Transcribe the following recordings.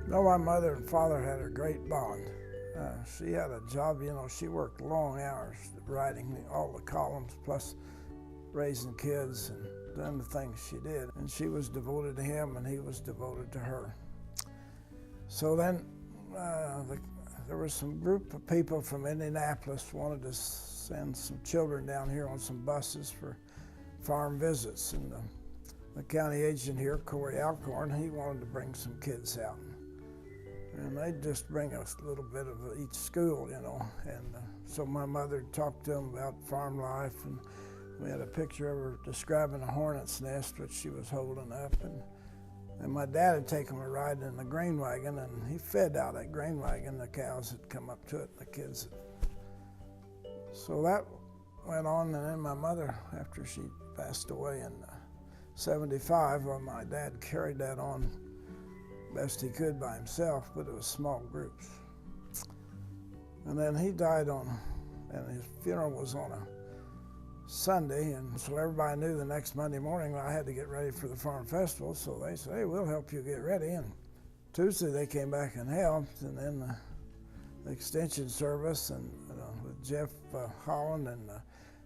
No, my mother and father had a great bond. She had a job, she worked long hours writing all the columns, plus raising kids and doing the things she did. And she was devoted to him, and he was devoted to her. So then there was some group of people from Indianapolis wanted to send some children down here on some buses for farm visits. And the county agent here, Corey Alcorn, he wanted to bring some kids out. And they'd just bring us a little bit of each school, And so my mother talked to them about farm life, and we had a picture of her describing a hornet's nest, which she was holding up. And my dad had taken a ride in the grain wagon, and he fed out that grain wagon. The cows had come up to it, and the kids. So that went on, and then my mother, after she passed away in '75, well, my dad carried that on best he could by himself, but it was small groups. And then he died and his funeral was on a Sunday, and so everybody knew the next Monday morning I had to get ready for the farm festival, so they said, hey, we'll help you get ready. And Tuesday they came back and helped, and then the extension service and with Jeff Holland and the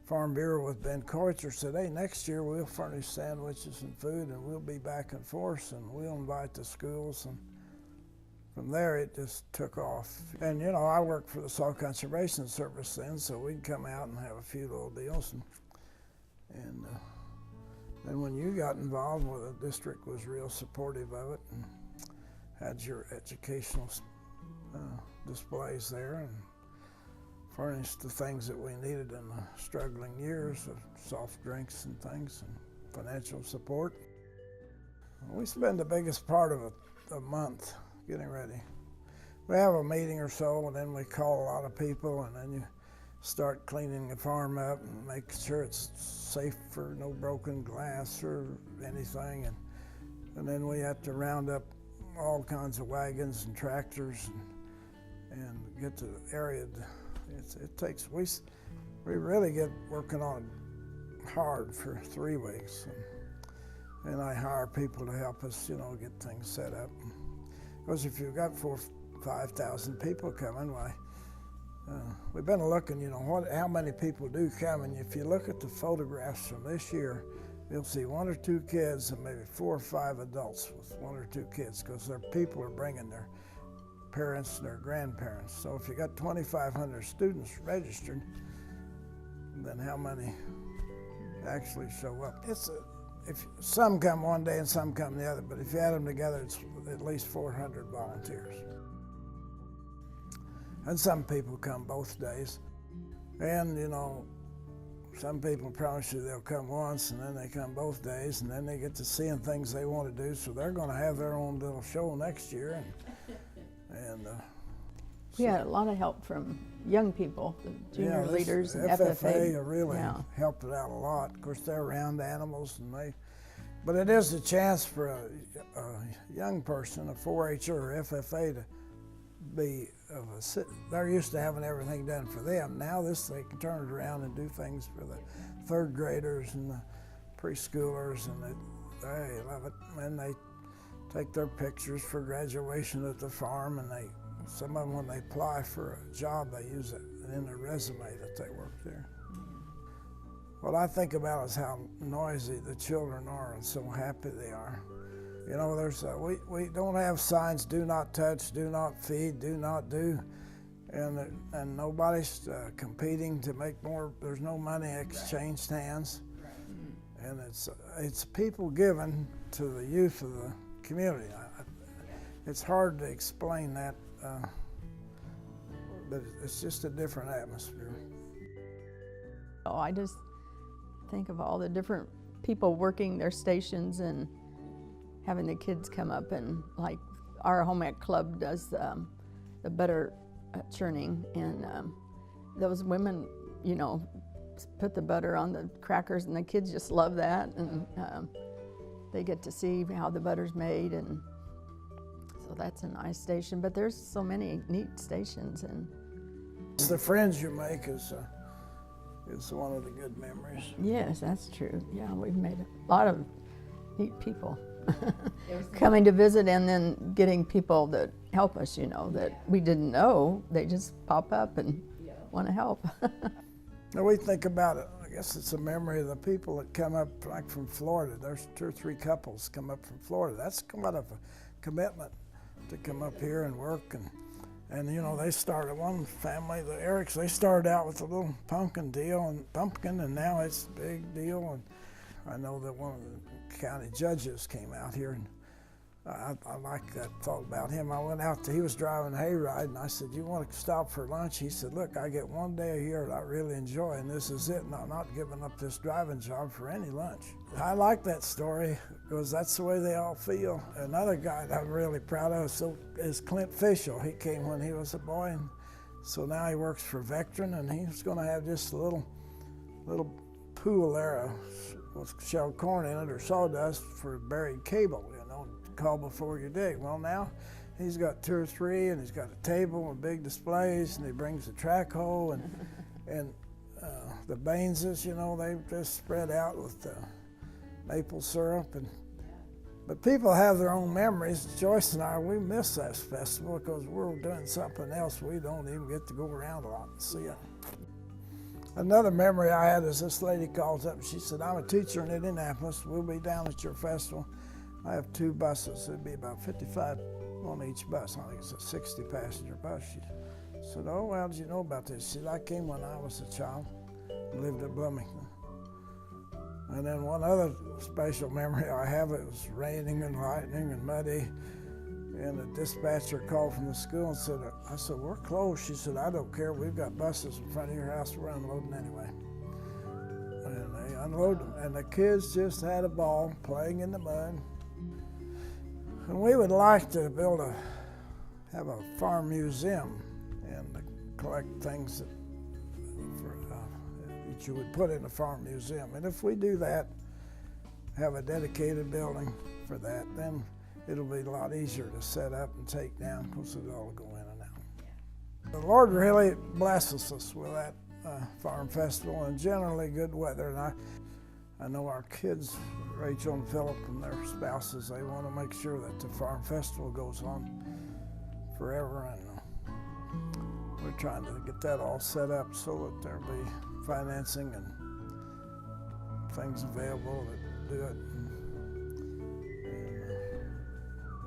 Farm Bureau with Ben Koitzer said, hey, next year we'll furnish sandwiches and food, and we'll be back and forth, and we'll invite the schools. And from there it just took off. And I worked for the Soil Conservation Service then, so we'd come out and have a few little deals. And then when you got involved, well, the district was real supportive of it and had your educational displays there and furnished the things that we needed in the struggling years of soft drinks and things and financial support. We spend the biggest part of a month getting ready. We have a meeting or so, and then we call a lot of people, and then you start cleaning the farm up and make sure it's safe for no broken glass or anything. And then we have to round up all kinds of wagons and tractors and get the area. It takes, we really get working on it hard for 3 weeks. And I hire people to help us, get things set up. Because if you've got 4,000 or 5,000 people coming, why, we've been looking, how many people do come. And if you look at the photographs from this year, you'll see 1 or 2 kids and maybe 4 or 5 adults with 1 or 2 kids, because their people are bringing their parents and their grandparents. So if you got 2,500 students registered, then how many actually show up? If some come one day and some come the other, but if you add them together, it's at least 400 volunteers. And some people come both days. And some people promise you they'll come once, and then they come both days, and then they get to seeing things they want to do, so they're going to have their own little show next year. And we had a lot of help from young people, the junior leaders and FFA really helped it out a lot. Of course, they're around animals, but it is a chance for a young person, a 4-H or FFA, to be they're used to having everything done for them. Now they can turn it around and do things for the 3rd graders and the preschoolers, and they love it. And they take their pictures for graduation at the farm, and some of them, when they apply for a job, they use it in their resume that they work there. What I think about is how noisy the children are and so happy they are. We don't have signs, do not touch, do not feed, do not do, and nobody's competing to make more. There's no money exchanged hands, and it's people giving to the youth of the community. It's hard to explain that, but it's just a different atmosphere. I just think of all the different people working their stations and having the kids come up, and like our home ec club does the butter churning, and those women, put the butter on the crackers, and the kids just love that, and they get to see how the butter's made, and so that's a nice station. But there's so many neat stations, and it's the friends you make is one of the good memories. Yes, that's true. Yeah, we've made a lot of neat people. coming to visit and then getting people that help us, you know, that we didn't know. They just pop up and want to help. Now we think about it, I guess it's a memory of the people that come up, like from Florida. There's 2 or 3 couples come up from Florida. That's quite a commitment to come up here and work. And you know, they started, one family, the Erics, they started out with a little pumpkin deal, and now it's a big deal. And I know that one of the county judges came out here, and I like that thought about him. I went out he was driving a hayride, and I said, "You want to stop for lunch?" He said, "Look, I get 1 day a year that I really enjoy, and this is it, and I'm not giving up this driving job for any lunch." I like that story because that's the way they all feel. Another guy that I'm really proud of is Clint Fischel. He came when he was a boy, and so now he works for Vectren, and he's going to have just a little pool there with shelled corn in it or sawdust for buried cable, you know, call before you dig. Well, now he's got 2 or 3, and he's got a table and big displays, and he brings a track hoe, and the Baineses, you know, they just spread out with maple syrup. But people have their own memories. Joyce and I, we miss that festival because we're doing something else. We don't even get to go around a lot and see it. Another memory I had is this lady calls up and she said, "I'm a teacher in Indianapolis. We'll be down at your festival. I have 2 buses. It'd be about 55 on each bus. I think it's a 60-passenger bus." She said, "Oh, well, did you know about this?" She said, "I came when I was a child and lived at Bloomington." And then one other special memory I have, it was raining and lightning and muddy, and the dispatcher called from the school and said, I said, "We're closed." She said, "I don't care. We've got buses in front of your house. We're unloading anyway." And they unloaded them, and the kids just had a ball playing in the mud. And we would like to have a farm museum and collect things that you would put in a farm museum. And if we do that, have a dedicated building for that, then it'll be a lot easier to set up and take down because it'll all go in and out. The Lord really blesses us with that farm festival, and generally good weather. And I know our kids, Rachel and Philip and their spouses, they want to make sure that the farm festival goes on forever, and we're trying to get that all set up so that there'll be financing and things available to do it. And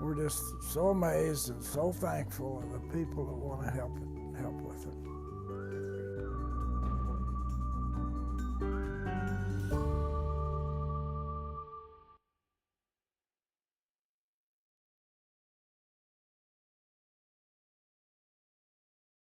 we're just so amazed and so thankful of the people that want to help with it.